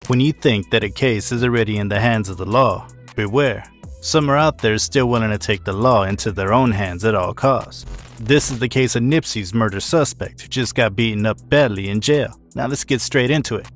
When you think that a case is already in the hands of the law, beware. Some are out there still willing to take the law into their own hands at all costs. This is the case of NIPSEY's murder suspect who just got beaten up badly in jail. Now let's get straight into it.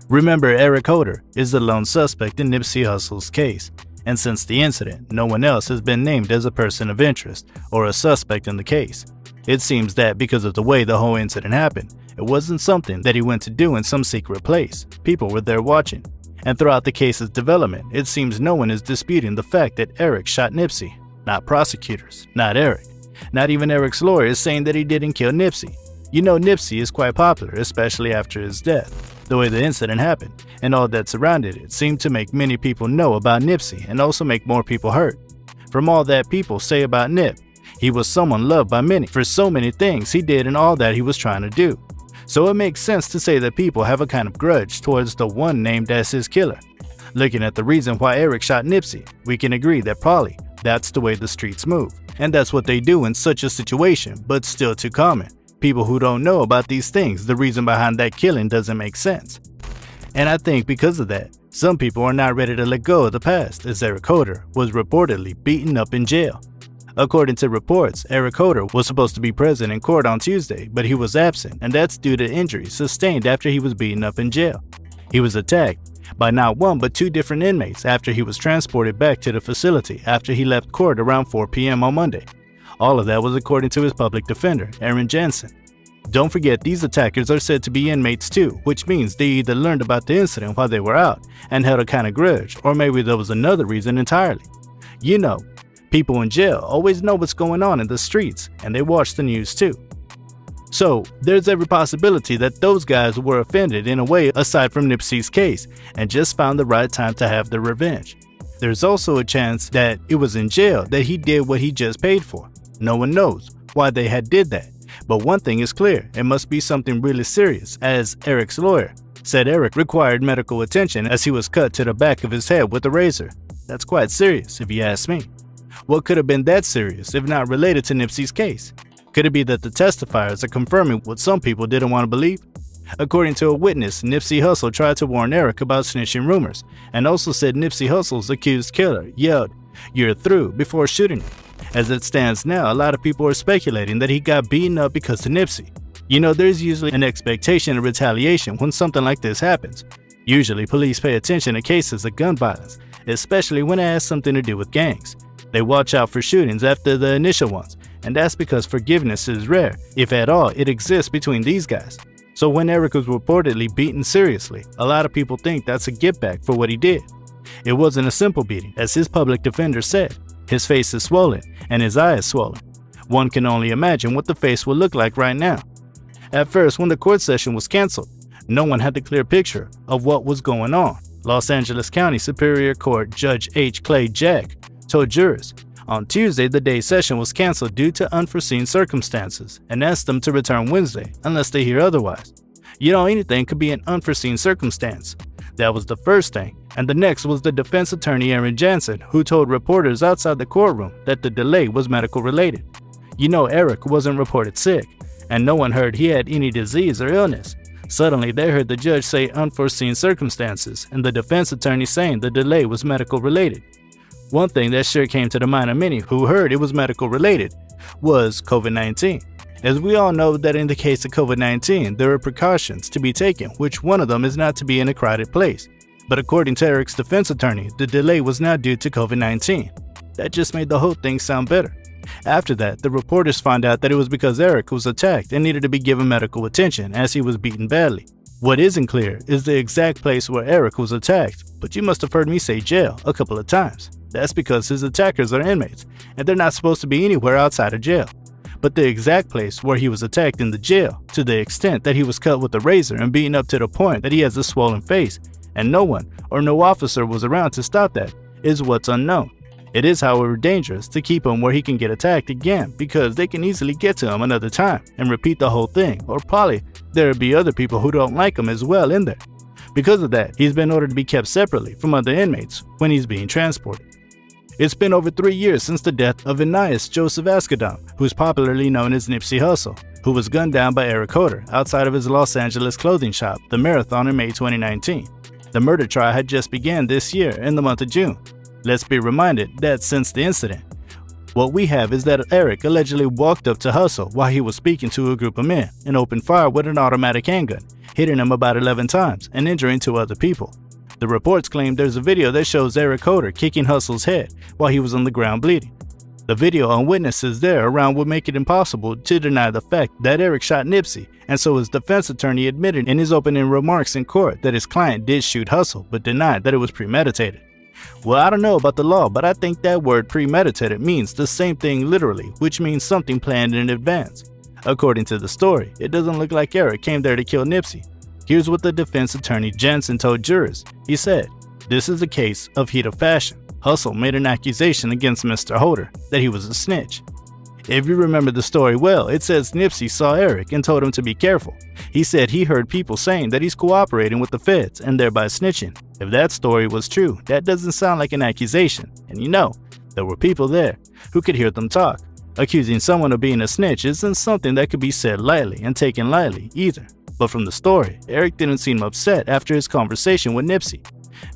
Remember, Eric Holder is the lone suspect in Nipsey Hussle's case, and since the incident, no one else has been named as a person of interest or a suspect in the case. It seems that because of the way the whole incident happened, it wasn't something that he went to do in some secret place. People were there watching. And throughout the case's development, it seems no one is disputing the fact that Eric shot Nipsey. Not prosecutors, not Eric. Not even Eric's lawyer is saying that he didn't kill Nipsey. You know, Nipsey is quite popular, especially after his death. The way the incident happened and all that surrounded it seemed to make many people know about Nipsey and also make more people hurt. From all that people say about Nip, he was someone loved by many for so many things he did and all that he was trying to do. So it makes sense to say that people have a kind of grudge towards the one named as his killer. Looking at the reason why Eric shot Nipsey, we can agree that probably that's the way the streets move. And that's what they do in such a situation, but still too common. People who don't know about these things, the reason behind that killing doesn't make sense. And I think because of that, some people are not ready to let go of the past, as Eric Holder was reportedly beaten up in jail. According to reports, Eric Holder was supposed to be present in court on Tuesday, but he was absent, and that's due to injuries sustained after he was beaten up in jail. He was attacked by not one but two different inmates after he was transported back to the facility after he left court around 4 p.m. on Monday. All of that was according to his public defender, Aaron Jansen. Don't forget, these attackers are said to be inmates too, which means they either learned about the incident while they were out and held a kind of grudge, or maybe there was another reason entirely. You know, people in jail always know what's going on in the streets, and they watch the news too. So, there's every possibility that those guys were offended in a way aside from Nipsey's case, and just found the right time to have their revenge. There's also a chance that it was in jail that he did what he just paid for. No one knows why they had did that, but one thing is clear, it must be something really serious, as Eric's lawyer said Eric required medical attention as he was cut to the back of his head with a razor. That's quite serious, if you ask me. What could have been that serious if not related to Nipsey's case? Could it be that the testifiers are confirming what some people didn't want to believe? According to a witness, Nipsey Hussle tried to warn Eric about snitching rumors, and also said Nipsey Hussle's accused killer yelled, "You're through," before shooting him. As it stands now, a lot of people are speculating that he got beaten up because of Nipsey. You know, there's usually an expectation of retaliation when something like this happens. Usually, police pay attention to cases of gun violence, especially when it has something to do with gangs. They watch out for shootings after the initial ones, and that's because forgiveness is rare, if at all it exists between these guys. So when Eric was reportedly beaten seriously, a lot of people think that's a get back for what he did. It wasn't a simple beating, as his public defender said. His face is swollen, and his eye is swollen. One can only imagine what the face will look like right now. At first, when the court session was canceled, no one had a clear picture of what was going on. Los Angeles County Superior Court Judge H. Clay Jack told jurors on Tuesday the day's session was canceled due to unforeseen circumstances and asked them to return Wednesday unless they hear otherwise. You know, anything could be an unforeseen circumstance. That was the first thing, and the next was the defense attorney Aaron Jansen, who told reporters outside the courtroom that the delay was medical related. You know, Eric wasn't reported sick, and no one heard he had any disease or illness. Suddenly, they heard the judge say unforeseen circumstances, and the defense attorney saying the delay was medical related. One thing that sure came to the mind of many who heard it was medical related was COVID-19. As we all know that in the case of COVID-19, there are precautions to be taken, which one of them is not to be in a crowded place. But according to Eric's defense attorney, the delay was not due to COVID-19. That just made the whole thing sound better. After that, the reporters found out that it was because Eric was attacked and needed to be given medical attention as he was beaten badly. What isn't clear is the exact place where Eric was attacked, but you must have heard me say jail a couple of times. That's because his attackers are inmates, and they're not supposed to be anywhere outside of jail. But the exact place where he was attacked in the jail, to the extent that he was cut with a razor and beaten up to the point that he has a swollen face, and no one or no officer was around to stop that, is what's unknown. It is, however, dangerous to keep him where he can get attacked again, because they can easily get to him another time and repeat the whole thing, or probably there'll be other people who don't like him as well in there. Because of that, he's been ordered to be kept separately from other inmates when he's being transported. It's been over 3 years since the death of Anias Joseph Ascadam, who's popularly known as Nipsey Hussle, who was gunned down by Eric Holder outside of his Los Angeles clothing shop, The Marathon, in May 2019. The murder trial had just begun this year in the month of June. Let's be reminded that since the incident, what we have is that Eric allegedly walked up to Hustle while he was speaking to a group of men and opened fire with an automatic handgun, hitting him about 11 times and injuring 2 other people. The reports claim there's a video that shows Eric Holder kicking Hustle's head while he was on the ground bleeding. The video and witnesses there around would make it impossible to deny the fact that Eric shot NIPSEY, and so his defense attorney admitted in his opening remarks in court that his client did shoot Hustle but denied that it was premeditated. Well, I don't know about the law, but I think that word premeditated means the same thing literally, which means something planned in advance. According to the story, it doesn't look like Eric came there to kill NIPSEY. Here's what the defense attorney Jensen told jurors. He said, "This is a case of heat of passion. Hustle made an accusation against Mr. Holder that he was a snitch. If you remember the story well, it says NIPSEY saw Eric and told him to be careful. He said he heard people saying that he's cooperating with the feds and thereby snitching. If that story was true, that doesn't sound like an accusation. And you know, there were people there who could hear them talk. Accusing someone of being a snitch isn't something that could be said lightly and taken lightly either. But from the story, Eric didn't seem upset after his conversation with NIPSEY.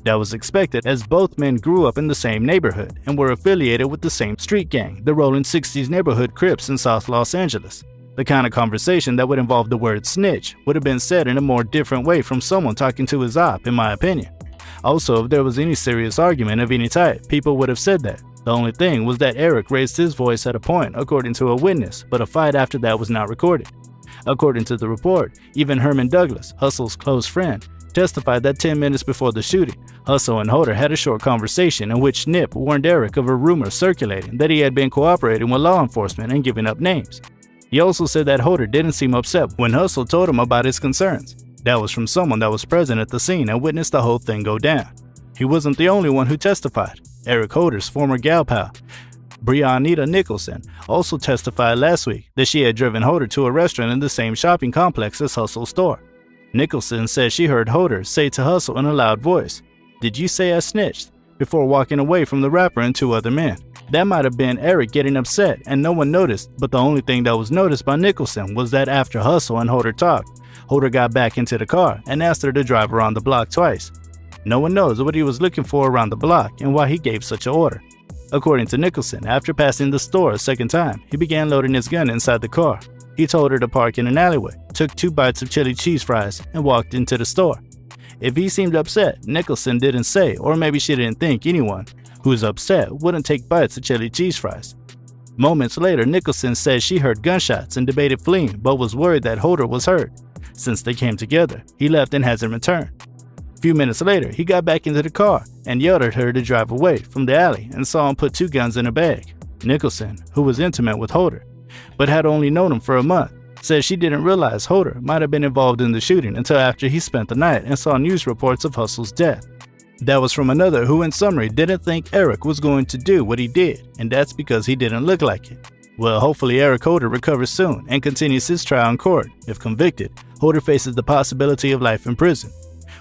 That was expected as both men grew up in the same neighborhood and were affiliated with the same street gang, the Rolling 60s neighborhood Crips in South Los Angeles. The kind of conversation that would involve the word snitch would have been said in a more different way from someone talking to his op, in my opinion. Also, if there was any serious argument of any type, people would have said that. The only thing was that Eric raised his voice at a point, according to a witness, but a fight after that was not recorded. According to the report, even Herman Douglas, Hustle's close friend, testified that 10 minutes before the shooting, Hustle and Holder had a short conversation in which Nip warned Eric of a rumor circulating that he had been cooperating with law enforcement and giving up names. He also said that Holder didn't seem upset when Hustle told him about his concerns. That was from someone that was present at the scene and witnessed the whole thing go down. He wasn't the only one who testified. Eric Holder's former gal pal, Brianita Nicholson, also testified last week that she had driven Holder to a restaurant in the same shopping complex as Hustle's store. Nicholson said she heard Holder say to Hustle in a loud voice, "Did you say I snitched?" before walking away from the rapper and 2 other men. That might have been Eric getting upset and no one noticed, but the only thing that was noticed by Nicholson was that after Hustle and Holder talked, Holder got back into the car and asked her to drive around the block twice. No one knows what he was looking for around the block and why he gave such an order. According to Nicholson, after passing the store a second time, he began loading his gun inside the car. He told her to park in an alleyway, took 2 bites of chili cheese fries, and walked into the store. If he seemed upset, Nicholson didn't say, or maybe she didn't think anyone who's upset wouldn't take bites of chili cheese fries. Moments later, Nicholson said she heard gunshots and debated fleeing, but was worried that Holder was hurt. Since they came together, he left and hasn't returned. A few minutes later, he got back into the car and yelled at her to drive away from the alley and saw him put 2 guns in a bag. Nicholson, who was intimate with Holder, but had only known him for a month, said she didn't realize Holder might have been involved in the shooting until after he spent the night and saw news reports of Hustle's death. That was from another who in summary didn't think Eric was going to do what he did, and that's because he didn't look like it. Well, hopefully Eric Holder recovers soon and continues his trial in court. If convicted, Holder faces the possibility of life in prison.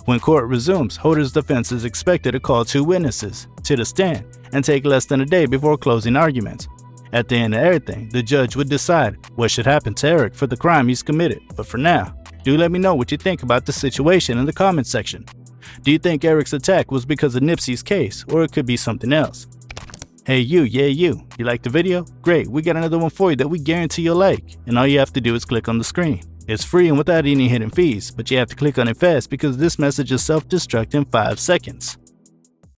When court resumes, Holder's defense is expected to call 2 witnesses to the stand and take less than a day before closing arguments. At the end of everything, the judge would decide what should happen to Eric for the crime he's committed. But for now, do let me know what you think about the situation in the comments section. Do you think Eric's attack was because of NIPSEY's case, or it could be something else? Hey you, you liked the video? Great, we got another one for you that we guarantee you'll like, and all you have to do is click on the screen. It's free and without any hidden fees, but you have to click on it fast because this message is self-destruct in 5 seconds.